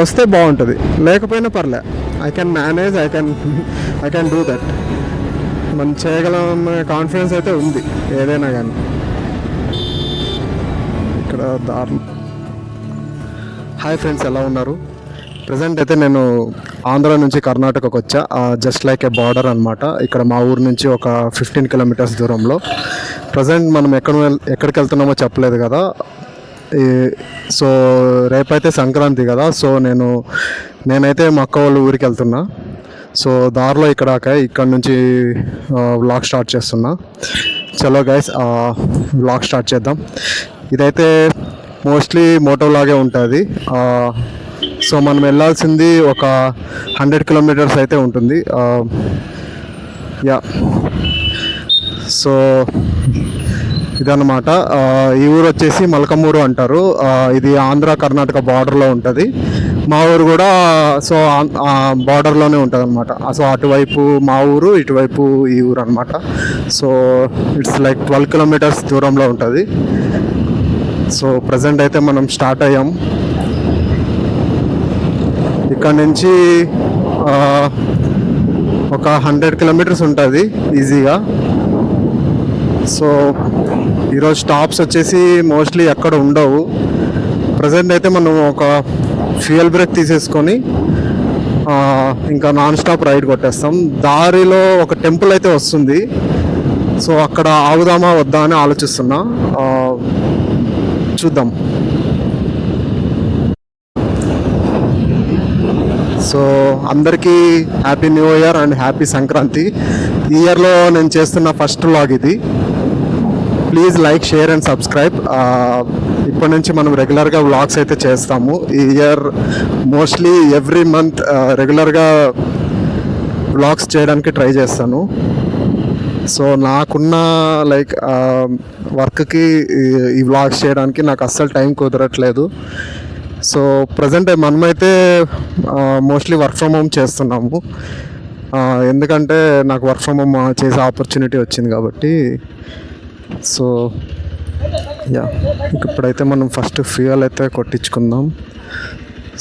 వస్తే బాగుంటుంది, లేకపోయినా పర్లే. I can manage, I can do that. మనం చేయగలం కాన్ఫిడెన్స్ అయితే ఉంది ఏదైనా కానీ. ఇక్కడ దారుణం. హాయ్ ఫ్రెండ్స్, ఎలా ఉన్నారు? ప్రజెంట్ అయితే నేను ఆంధ్ర నుంచి కర్ణాటకకు వచ్చా. జస్ట్ లైక్ ఏ బార్డర్ అనమాట. ఇక్కడ మా ఊరు నుంచి ఒక 15 కిలోమీటర్స్ దూరంలో. ప్రజెంట్ మనం ఎక్కడికి వెళ్తున్నామో చెప్పలేదు కదా. సో రేపైతే సంక్రాంతి కదా. సో నేనైతే మా అక్క వాళ్ళ ఊరికి వెళ్తున్నా. సో దారిలో ఇక్కడ నుంచి వ్లాగ్ స్టార్ట్ చేస్తున్నా. చలో గైస్, వ్లాగ్ స్టార్ట్ చేద్దాం. ఇదైతే మోస్ట్లీ మోటో లాగే ఉంటుంది. సో మనం వెళ్ళాల్సింది ఒక 100 కిలోమీటర్స్ అయితే ఉంటుంది. యా, సో ఇదన్నమాట. ఈ ఊరు వచ్చేసి మల్కమూరు అంటారు. ఇది ఆంధ్ర కర్ణాటక బార్డర్లో ఉంటుంది. మా ఊరు కూడా సో బార్డర్లోనే ఉంటుంది అనమాట. సో అటువైపు మా ఊరు, ఇటువైపు ఈ ఊరు అనమాట. సో ఇట్స్ లైక్ 12 కిలోమీటర్స్ దూరంలో ఉంటుంది. సో ప్రజెంట్ అయితే మనం స్టార్ట్ అయ్యాం. ఇక్కడ నుంచి ఒక 100 కిలోమీటర్స్ ఉంటుంది ఈజీగా. సో ఈరోజు స్టాప్స్ వచ్చేసి మోస్ట్లీ ఎక్కడ ఉండవు. ప్రజెంట్ అయితే మనం ఒక ఫ్యూయల్ బ్రేక్ తీసేసుకొని ఇంకా నాన్ స్టాప్ రైడ్ కొట్టేస్తాం. దారిలో ఒక టెంపుల్ అయితే వస్తుంది. సో అక్కడ ఆగుదామా వద్దా అని ఆలోచిస్తున్నా. చూద్దాం. సో అందరికీ happy new year and happy Sankranti. ఈ ఇయర్లో నేను చేస్తున్న ఫస్ట్ వ్లాగ్ ఇది. Please like, share and subscribe. ఇప్పటి నుంచి మనం రెగ్యులర్గా వ్లాగ్స్ అయితే చేస్తాము. ఈ ఇయర్ మోస్ట్లీ ఎవ్రీ మంత్ రెగ్యులర్గా వ్లాగ్స్ చేయడానికి ట్రై చేస్తాను. సో నాకున్న లైక్ వర్క్కి ఈ వ్లాగ్స్ చేయడానికి నాకు అస్సలు టైం కుదరట్లేదు. సో ప్రజెంట్ మనమైతే మోస్ట్లీ వర్క్ ఫ్రమ్ హోమ్ చేస్తున్నాము. ఎందుకంటే నాకు వర్క్ ఫ్రమ్ హోమ్ చేసే ఆపర్చునిటీ వచ్చింది కాబట్టి. సో యా, ఇప్పుడైతే మనం ఫస్ట్ ఫ్యూయల్ అయితే కొట్టించుకుందాం.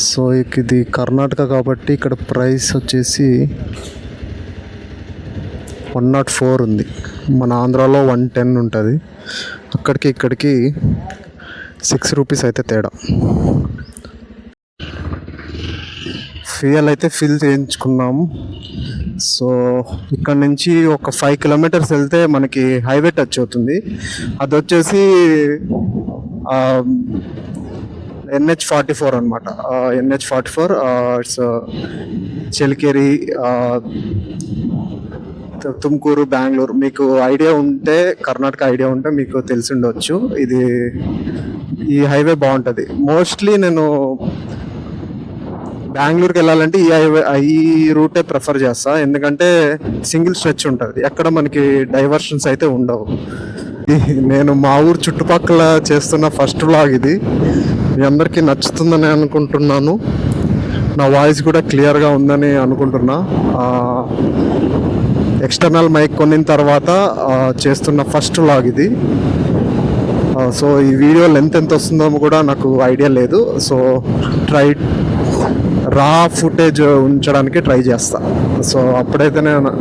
సో ఇది కర్ణాటక కాబట్టి ఇక్కడ ప్రైస్ వచ్చేసి 104 ఉంది. మన ఆంధ్రాలో 110 ఉంటుంది. అక్కడికి ఇక్కడికి 6 రూపీస్ అయితే తేడా. ఫ్యూయల్ అయితే ఫిల్ చేయించుకున్నాము. సో ఇక్కడ నుంచి ఒక 5 కిలోమీటర్స్ వెళ్తే మనకి హైవే టచ్ అవుతుంది. అది వచ్చేసి NH44 అనమాట. NH44 it's చెలికేరి, Tumkur, Bengaluru. మీకు ఐడియా ఉంటే, కర్ణాటక ఐడియా ఉంటే మీకు తెలిసి ఉండొచ్చు. ఈ హైవే బాగుంటుంది. మోస్ట్లీ నేను బెంగళూరుకి వెళ్ళాలంటే ఈ రూటే ప్రిఫర్ చేస్తా. ఎందుకంటే సింగిల్ స్ట్రెచ్ ఉంటుంది, ఎక్కడ మనకి డైవర్షన్స్ అయితే ఉండవు. నేను మా ఊరు చుట్టుపక్కల చేస్తున్న ఫస్ట్ వ్లాగ్ ఇది. మీ అందరికీ నచ్చుతుందని అనుకుంటున్నాను. నా వాయిస్ కూడా క్లియర్గా ఉందని అనుకుంటున్నా. ఎక్స్టర్నల్ మైక్ కొనిన తర్వాత చేస్తున్న ఫస్ట్ వ్లాగ్ ఇది. సో ఈ వీడియో లెంత్ ఎంత వస్తుందో కూడా నాకు ఐడియా లేదు. సో రా ఫుటేజ్ ఉంచడానికి ట్రై చేస్తా. సో అప్పుడైతే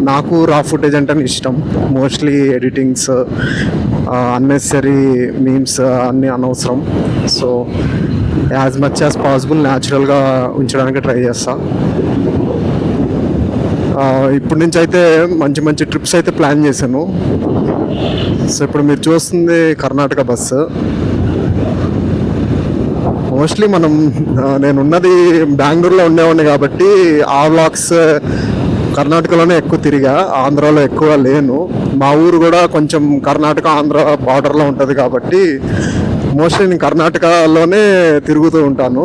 నాకు రా ఫుటేజ్ అంటేనే ఇష్టం. మోస్ట్లీ ఎడిటింగ్స్, అన్నెసరీ మీమ్స్ అన్నీ అనవసరం. So as much as possible న్యాచురల్గా ఉంచడానికి ట్రై చేస్తా. ఇప్పటి నుంచి అయితే మంచి మంచి ట్రిప్స్ అయితే ప్లాన్ చేశాను. సో ఇప్పుడు మీరు చూస్తుంది కర్ణాటక బస్సు. మోస్ట్లీ నేనున్నది బెంగళూరులో ఉండేవాడిని కాబట్టి ఆ వ్లాగ్స్ కర్ణాటకలోనే ఎక్కువ తిరిగా, ఆంధ్రాలో ఎక్కువ లేను. మా ఊరు కూడా కొంచెం కర్ణాటక ఆంధ్ర బార్డర్లో ఉంటుంది కాబట్టి మోస్ట్లీ నేను కర్ణాటకలోనే తిరుగుతూ ఉంటాను.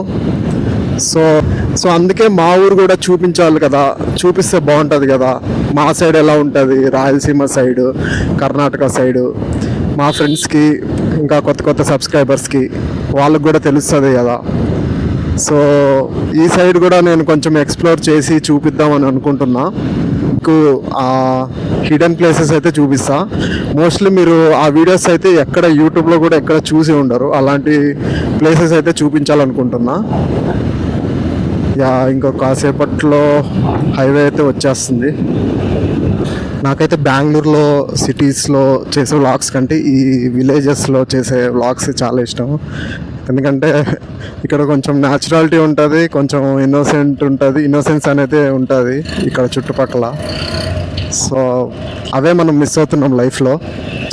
సో అందుకే మా ఊరు కూడా చూపించాలి కదా, చూపిస్తే బాగుంటుంది కదా. మా సైడ్ ఎలా ఉంటుంది, రాయలసీమ సైడు, కర్ణాటక సైడు, మా ఫ్రెండ్స్కి ఇంకా కొత్త కొత్త సబ్స్క్రైబర్స్కి వాళ్ళకి కూడా తెలుస్తుంది కదా. సో ఈ సైడ్ కూడా నేను కొంచెం ఎక్స్ప్లోర్ చేసి చూపిద్దామని అనుకుంటున్నా. మీకు హిడెన్ ప్లేసెస్ అయితే చూపిస్తా. మోస్ట్లీ మీరు ఆ వీడియోస్ అయితే ఎక్కడ యూట్యూబ్లో కూడా ఎక్కడ చూసి ఉండరు. అలాంటి ప్లేసెస్ అయితే చూపించాలనుకుంటున్నా. యా ఇంకో కాసేపట్లో హైవే అయితే వచ్చేస్తుంది. నాకైతే బెంగళూరులో సిటీస్లో చేసే వ్లాగ్స్ కంటే ఈ విలేజెస్లో చేసే వ్లాగ్స్ చాలా ఇష్టం. ఎందుకంటే ఇక్కడ కొంచెం న్యాచురాలిటీ ఉంటుంది, కొంచెం ఇన్నోసెన్స్ అనేది ఉంటుంది ఇక్కడ చుట్టుపక్కల. సో అవే మనం మిస్ అవుతున్నాం లైఫ్లో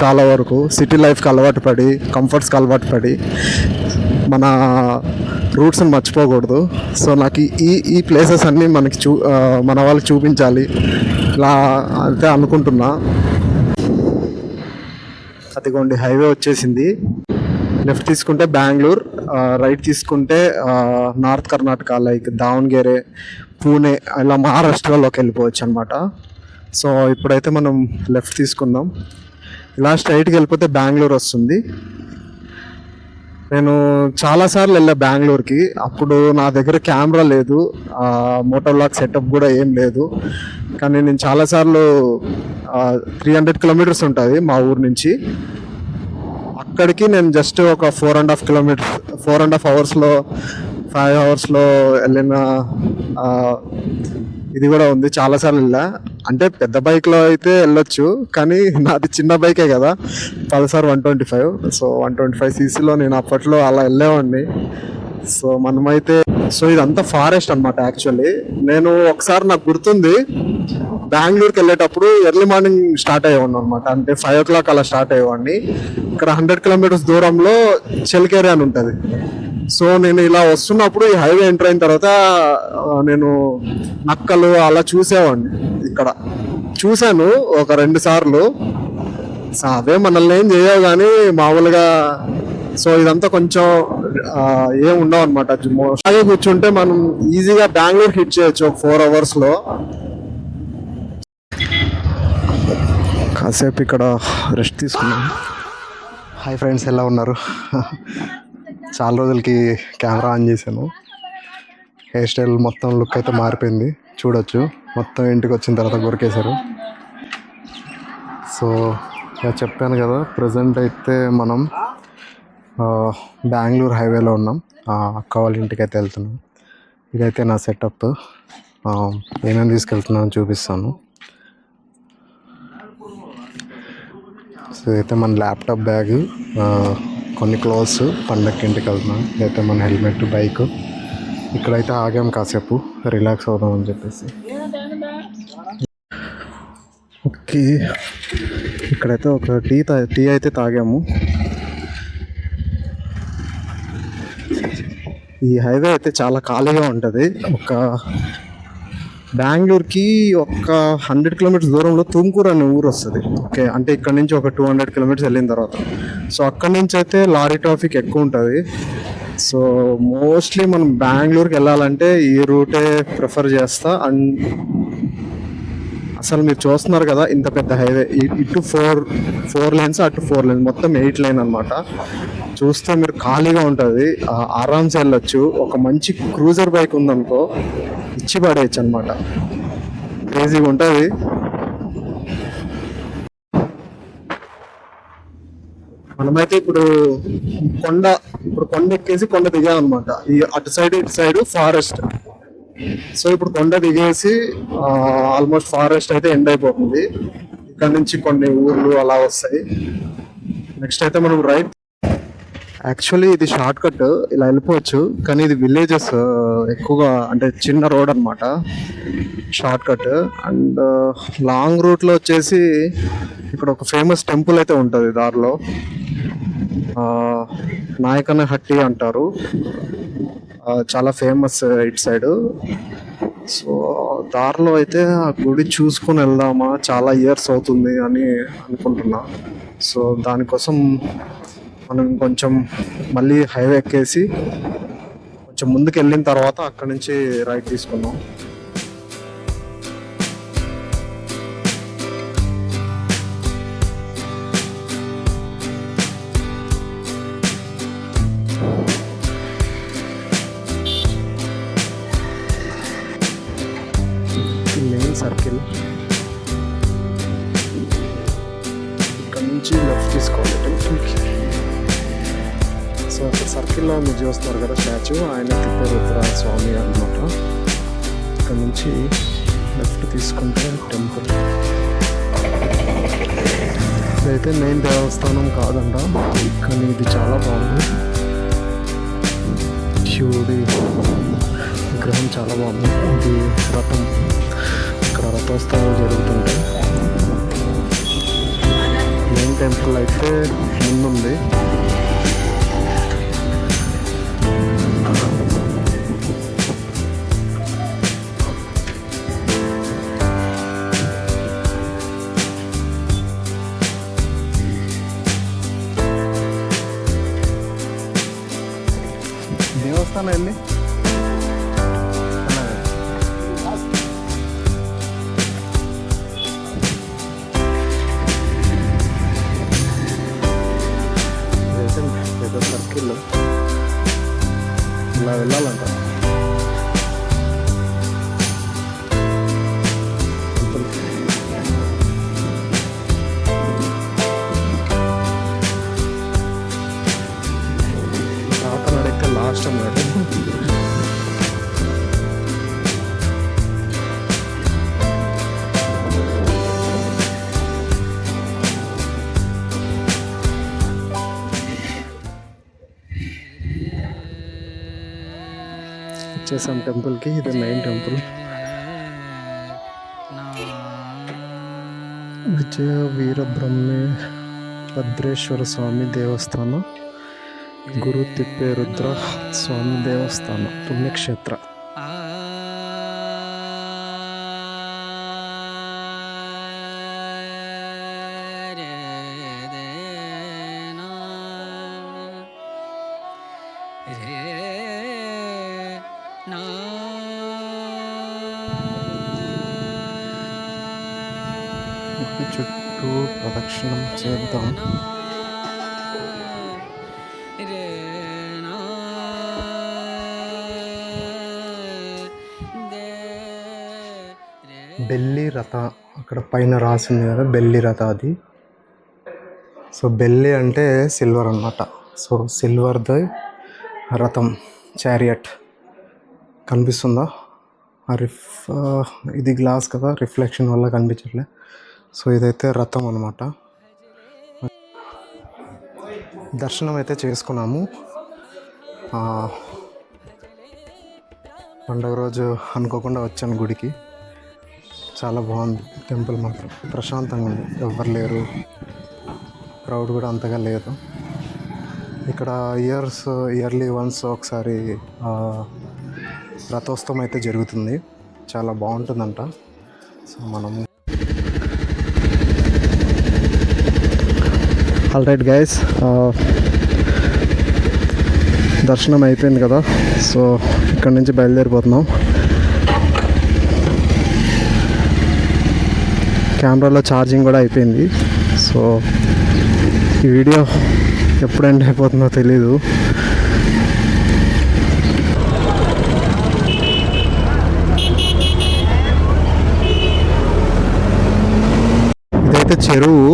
చాలా వరకు. సిటీ లైఫ్కి అలవాటు పడి, కంఫర్ట్స్కి అలవాటు పడి మన రూట్స్ని మర్చిపోకూడదు. సో నాకు ఈ ప్లేసెస్ అన్నీ మన వాళ్ళకి చూపించాలి ఇలా అయితే అనుకుంటున్నా. అదిగోండి హైవే వచ్చేసింది. లెఫ్ట్ తీసుకుంటే బెంగళూరు, రైట్ తీసుకుంటే నార్త్ కర్ణాటక లైక్ దావణగెరే, పూణే ఇలా మహారాష్ట్రలోకి వెళ్ళిపోవచ్చు అనమాట. సో ఇప్పుడైతే మనం లెఫ్ట్ తీసుకుందాం. ఇలా స్ట్రైట్కి వెళ్ళిపోతే బెంగళూరు వస్తుంది. నేను చాలాసార్లు వెళ్ళా బెంగళూరుకి. అప్పుడు నా దగ్గర కెమెరా లేదు, మోటో వ్లాగ్ సెటప్ కూడా ఏం లేదు. కానీ నేను చాలాసార్లు 300 కిలోమీటర్స్ ఉంటుంది మా ఊరు నుంచి. అక్కడికి నేను జస్ట్ ఒక 4.5 అవర్స్లో 5 అవర్స్లో వెళ్ళిన ఇది కూడా ఉంది. చాలాసార్లు వెళ్ళా. అంటే పెద్ద బైక్లో అయితే వెళ్ళొచ్చు, కానీ నాది చిన్న బైకే కదా, పల్సర్ 125. సో 125cc నేను అప్పట్లో అలా వెళ్ళేవాడిని. సో ఇదంతా ఫారెస్ట్ అనమాట. యాక్చువల్లీ నేను ఒకసారి నాకు గుర్తుంది, బెంగళూరుకి వెళ్ళేటప్పుడు ఎర్లీ మార్నింగ్ స్టార్ట్ అయ్యేవాడిని అనమాట. అంటే 5 o'clock అలా స్టార్ట్ అయ్యేవాడిని. ఇక్కడ 100 kilometers దూరంలో చెల్కేరి అని ఉంటుంది. సో నేను ఇలా వస్తున్నప్పుడు ఈ హైవే ఎంటర్ అయిన తర్వాత నేను నక్కలు అలా చూసేవాడిని. ఇక్కడ చూశాను ఒక 2 సార్లు. అవే మనల్ని ఏం చేయవు కానీ మామూలుగా. సో ఇదంతా కొంచెం ఏం ఉండవు అనమాట. అలాగే కూర్చుంటే మనం ఈజీగా బెంగళూరు హిట్ చేయొచ్చు ఒక 4 అవర్స్లో. కాసేపు ఇక్కడ రెస్ట్ తీసుకున్నాం. హాయ్ ఫ్రెండ్స్, ఎలా ఉన్నారు? చాలా రోజులకి కెమెరా ఆన్ చేశాను. హెయిర్ స్టైల్ మొత్తం లుక్ అయితే మారిపోయింది, చూడొచ్చు. మొత్తం ఇంటికి వచ్చిన తర్వాత గురికేశారు. సో చెప్పాను కదా, ప్రజెంట్ అయితే మనం బెంగళూరు హైవేలో ఉన్నాం. అక్క వాళ్ళ ఇంటికి అయితే వెళ్తున్నాం. ఇదైతే నా సెటప్. ఏమేమి తీసుకెళ్తున్నాను చూపిస్తాను. సో ఇదైతే మన ల్యాప్టాప్ బ్యాగ్, కొన్ని క్లోత్స్, పండగకి ఇంటికి వెళ్తున్నాం. ఇదైతే మన హెల్మెట్, బైక్. ఇక్కడైతే ఆగాం కాసేపు రిలాక్స్ అవుదాం అని చెప్పేసి. ఓకే, ఇక్కడైతే ఒక టీ అయితే తాగాము. ఈ హైవే అయితే చాలా ఖాళీగా ఉంటుంది. బెంగళూరుకి ఒక 100 kilometers దూరంలో తుమ్కూరు అనే ఊరు వస్తుంది. ఓకే, అంటే ఇక్కడ నుంచి ఒక 200 kilometers వెళ్ళిన తర్వాత. సో అక్కడి నుంచి అయితే లారీ ట్రాఫిక్ ఎక్కువ ఉంటుంది. సో మోస్ట్లీ మనం బెంగళూరుకి వెళ్ళాలంటే ఈ రూటే ప్రిఫర్ చేస్తా. అండ్ అసలు మీరు చూస్తున్నారు కదా ఇంత పెద్ద హైవే, ఇటు 4 lanes, అటు 4 lanes, మొత్తం 8 lane అనమాట. చూస్తే మీరు ఖాళీగా ఉంటుంది, ఆరామ్స్ వెళ్ళొచ్చు. ఒక మంచి క్రూజర్ బైక్ ఉందనుకో ఇచ్చి పడేయచ్చు అనమాట. క్రేజీగా ఉంటుంది. మనమైతే ఇప్పుడు కొండ ఎక్కేసి కొండ దిగామన్నమాట. ఈ అటు సైడ్ ఇటు సైడ్ ఫారెస్ట్. సో ఇప్పుడు కొండ దిగేసి ఆల్మోస్ట్ ఫారెస్ట్ అయితే ఎండ్ అయిపోతుంది. ఇక్కడ నుంచి కొన్ని ఊర్లు అలా వస్తాయి. నెక్స్ట్ అయితే మనం రైట్. యాక్చువల్లీ ఇది షార్ట్ కట్, ఇలా వెళ్ళిపోవచ్చు. కానీ ఇది విలేజెస్ ఎక్కువగా, అంటే చిన్న రోడ్ అనమాట, షార్ట్ కట్. అండ్ లాంగ్ రూట్లో వచ్చేసి ఇక్కడ ఒక ఫేమస్ టెంపుల్ అయితే ఉంటుంది దారిలో. నాయకన హట్టి అంటారు, చాలా ఫేమస్ ఇటు సైడు. సో దారిలో అయితే ఆ గుడి చూసుకొని వెళ్దామా, చాలా ఇయర్స్ అవుతుంది అని అనుకుంటున్నా. సో దానికోసం మనం కొంచెం మళ్ళీ హైవే ఎక్కేసి కొంచెం ముందుకు వెళ్ళిన తర్వాత అక్కడ నుంచి రైట్ తీసుకున్నాం. మెయిన్ సర్కిల్ ఇక్కడ నుంచి లెఫ్ట్ తీసుకోవాలి టెంపుల్కి. సో అక్కడ సర్కిల్లో మీరు చూస్తున్నారు కదా స్టాచ్యూ, ఆయన తిప్పేరుద్ర స్వామి అన్నమాట. నుంచి లెఫ్ట్ తీసుకుంటే టెంపుల్. ఇదైతే మెయిన్ దేవస్థానం కాదంట, కానీ ఇది చాలా బాగుంది. శివుడి విగ్రహం చాలా బాగుంది. ఇది రథం, ఇక్కడ రథోత్సవాలు జరుగుతుంటాయి. మెయిన్ టెంపుల్ అయితే ముందుంది. దేవస్థానం వెళ్ళి పెద్ద సర్కిల్లో ఇలా వెళ్ళాలంట. రాతనడైతే లాస్ట్ అన్నమాట. వచ్చేసాం టెంపుల్కి. ఇది మెయిన్ టెంపుల్, విజయ వీరబ్రహ్మే భద్రేశ్వర స్వామి దేవస్థಾನ, ಗುರು ತಿಪ್ಪೇರುದ್ರ ಸ್ವಾಮಿ ದೇವಸ್ಥಾನ, ಪುಣ್ಯಕ್ಷೇತ್ರ. చుట్టూ ప్రదక్షిణం చేద్దాం. బెల్లి రథ అక్కడ పైన రాసింది కదా, బెల్లి రథ అది. సో బెల్లి అంటే సిల్వర్ అన్నమాట. సో సిల్వర్ది రథం, చారియట్ కనిపిస్తుందా? ఇది గ్లాస్ కదా, రిఫ్లెక్షన్ వల్ల కనిపించట్లే. సో ఇదైతే రథం అన్నమాట. దర్శనం అయితే చేసుకున్నాము. పండుగ రోజు అనుకోకుండా వచ్చాను గుడికి. చాలా బాగుంది టెంపుల్, మాత్రం ప్రశాంతంగా ఉంది. ఎవ్వరు లేరు, క్రౌడ్ కూడా అంతగా లేదు. ఇక్కడ ఇయర్లీ వన్స్ ఒకసారి రథోత్సవం అయితే జరుగుతుంది. చాలా బాగుంటుందంట. సో మనము ఆల్ రైట్ గైస్, దర్శనం అయిపోయింది కదా. సో ఇక్కడ నుంచి బయలుదేరిపోతున్నాం. కెమెరాలో ఛార్జింగ్ కూడా అయిపోయింది. సో ఈ వీడియో ఎప్పుడు ఎండ్ అయిపోతుందో తెలీదు. ఇదైతే చెరువు.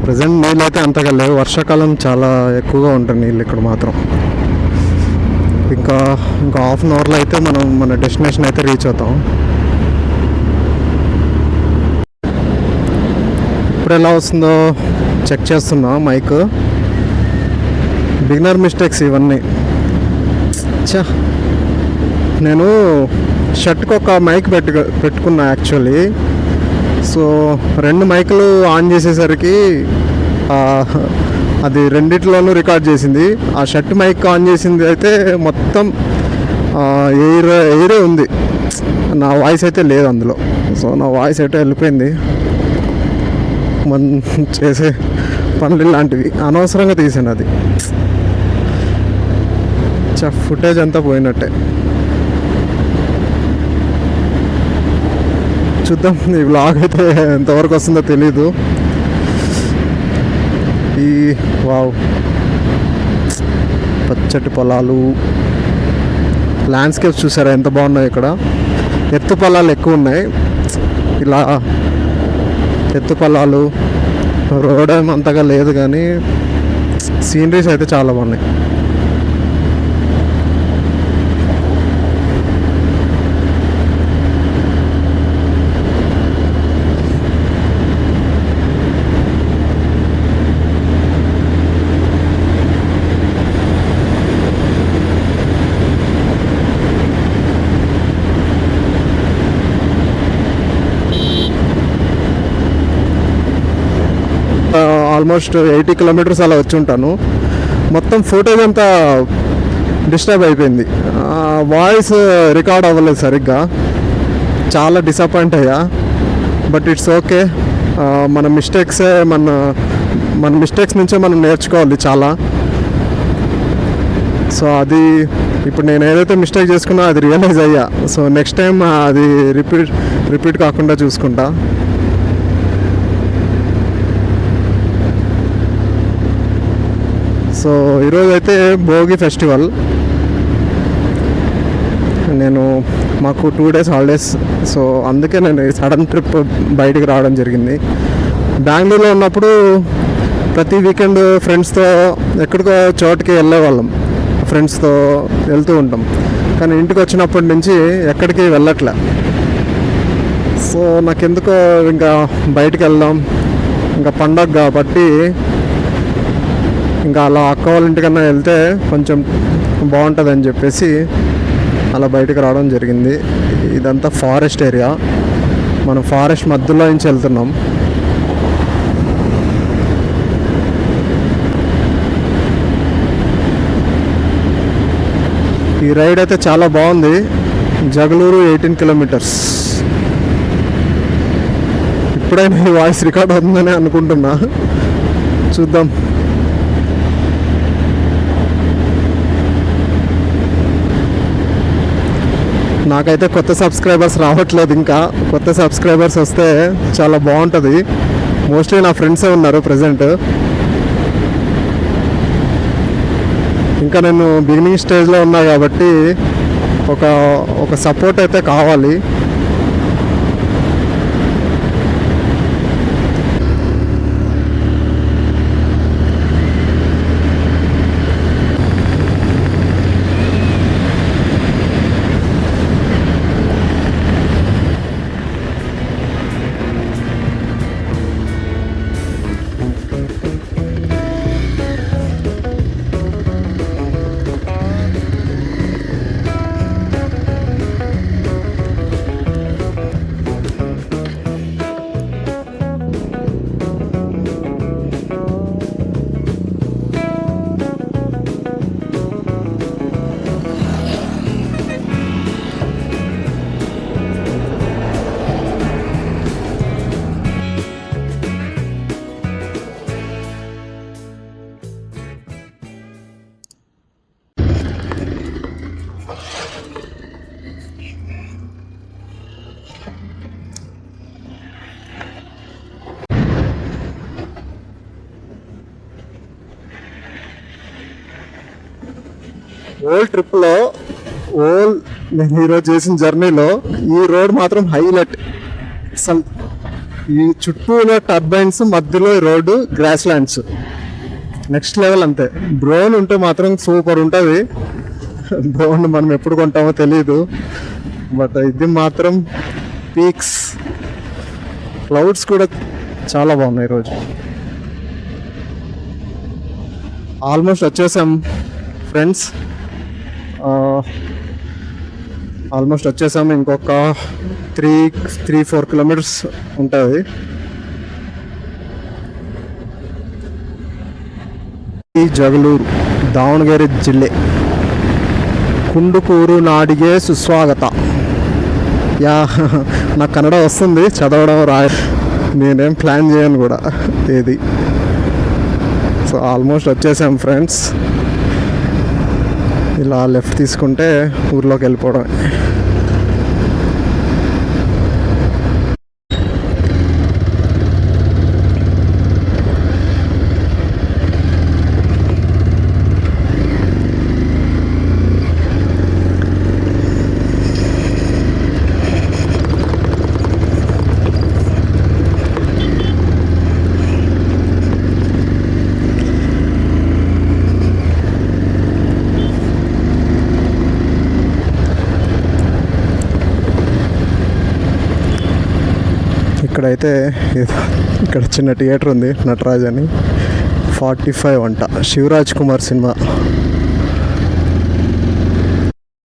ప్రజెంట్ నీళ్ళు అయితే అంతగా లేవు, వర్షాకాలం చాలా ఎక్కువగా ఉంటుంది నీళ్ళు ఇక్కడ మాత్రం. ఇంకా హాఫ్ అన్ అవర్లో అయితే మనం మన డెస్టినేషన్ అయితే రీచ్ అవుతాం. ఇప్పుడు ఎలా వస్తుందో చెక్ చేస్తున్నా. మైక్ బిగినర్ మిస్టేక్స్ ఇవన్నీ. నేను షర్ట్కి ఒక మైక్ పెట్టుకున్నా యాక్చువల్లీ. సో 2 మైకులు ఆన్ చేసేసరికి అది రెండిట్లోనూ రికార్డ్ చేసింది. ఆ షర్ట్ మైక్ ఆన్ చేసింది అయితే మొత్తం ఎయిరే ఉంది, నా వాయిస్ అయితే లేదు అందులో. సో నా వాయిస్ అయితే వెళ్ళిపోయింది. మనం చేసే పనులు ఇలాంటివి అనవసరంగా తీసాను. అది ఫుటేజ్ అంతా పోయినట్టే. చూద్దాం ఈ వ్లాగ్ అయితే ఎంతవరకు వస్తుందో తెలీదు. ఈ వావ్ పచ్చటి పొలాలు, ల్యాండ్స్కేప్స్ చూసారా ఎంత బాగున్నాయి. ఇక్కడ ఎత్తు పొలాలు ఎక్కువ ఉన్నాయి. ఇలా ఎత్తు పొలాలు, రోడ్ ఏమో అంతగా లేదు కానీ సీనరీస్ అయితే చాలా బాగున్నాయి. ఆల్మోస్ట్ 80 కిలోమీటర్స్ అలా వచ్చి ఉంటాను. మొత్తం ఫుటేజ్ అంతా డిస్టర్బ్ అయిపోయింది, వాయిస్ రికార్డ్ అవ్వలేదు సరిగ్గా. చాలా డిసప్పాయింట్ అయ్యా. బట్ ఇట్స్ ఓకే, మన మిస్టేక్సే మన మిస్టేక్స్ నుంచే మనం నేర్చుకోవాలి చాలా. సో అది ఇప్పుడు నేను ఏదైతే మిస్టేక్ చేసుకున్నా అది రియలైజ్ అయ్యా. సో నెక్స్ట్ టైం అది రిపీట్ కాకుండా చూసుకుంటా. సో ఈరోజు అయితే భోగి ఫెస్టివల్. మాకు 2 days హాలిడేస్. సో అందుకే నేను సడన్ ట్రిప్ బయటికి రావడం జరిగింది. బెంగళూరులో ఉన్నప్పుడు ప్రతి వీకెండ్ ఫ్రెండ్స్తో ఎక్కడికో చోటుకి వెళ్ళేవాళ్ళం, ఫ్రెండ్స్తో వెళ్తూ ఉంటాం. కానీ ఇంటికి వచ్చినప్పటి నుంచి ఎక్కడికి వెళ్ళట్లే. సో నాకెందుకో ఇంకా బయటికి వెళ్దాం, ఇంకా పండగ కాబట్టి ఇంకా అలా అక్క వాళ్ళ ఇంటికన్నా వెళ్తే కొంచెం బాగుంటుందని చెప్పేసి అలా బయటకు రావడం జరిగింది. ఇదంతా ఫారెస్ట్ ఏరియా, మనం ఫారెస్ట్ మధ్యలో నుంచి వెళ్తున్నాం. ఈ రైడ్ అయితే చాలా బాగుంది. జగలూరు 18 కిలోమీటర్స్. ఇప్పుడైనా ఈ వాయిస్ రికార్డ్ అవుతుందని అనుకుంటున్నా, చూద్దాం. నాకైతే కొత్త సబ్స్క్రైబర్స్ రావట్లేదు. ఇంకా కొత్త సబ్స్క్రైబర్స్ వస్తే చాలా బాగుంటుంది. మోస్ట్లీ నా ఫ్రెండ్సే ఉన్నారు ప్రజెంట్. ఇంకా నేను బిగినింగ్ స్టేజ్లో ఉన్నా కాబట్టి ఒక సపోర్ట్ అయితే కావాలి. ఓల్డ్ ట్రిప్లో నేను ఈరోజు చేసిన జర్నీలో ఈ రోడ్ మాత్రం హైలైట్. అసలు ఈ చుట్టూలో టర్బైన్స్, మధ్యలో ఈ road grass lands, next level. అంతే. డ్రోన్ ఉంటే మాత్రం సూపర్ ఉంటుంది. డ్రోన్ మనం ఎప్పుడు కొంటామో తెలియదు, బట్ ఇది మాత్రం పీక్స్. క్లౌడ్స్ కూడా చాలా బాగున్నాయి ఈరోజు. ఆల్మోస్ట్ వచ్చేసాం ఫ్రెండ్స్, ఆల్మోస్ట్ వచ్చేసాము. ఇంకొక 3-4 కిలోమీటర్స్ ఉంటుంది. ಈ ಜಗಳೂರು ದಾವಣಗೆರೆ ಜಿಲ್ಲೆ కుండుకూరు నాడిగే సుస్వాగత. నాకు కన్నడ వస్తుంది, చదవడం నేనేం ప్లాన్ చేయను కూడా ఏది. సో ఆల్మోస్ట్ వచ్చేసాం ఫ్రెండ్స్. ఇలా లెఫ్ట్ తీసుకుంటే ఊర్లోకి వెళ్ళిపోవడమే. ఇక్కడైతే ఇక్కడ చిన్న థియేటర్ ఉంది, నటరాజ్ అని. 45 అంట, శివరాజ్ కుమార్ సినిమా.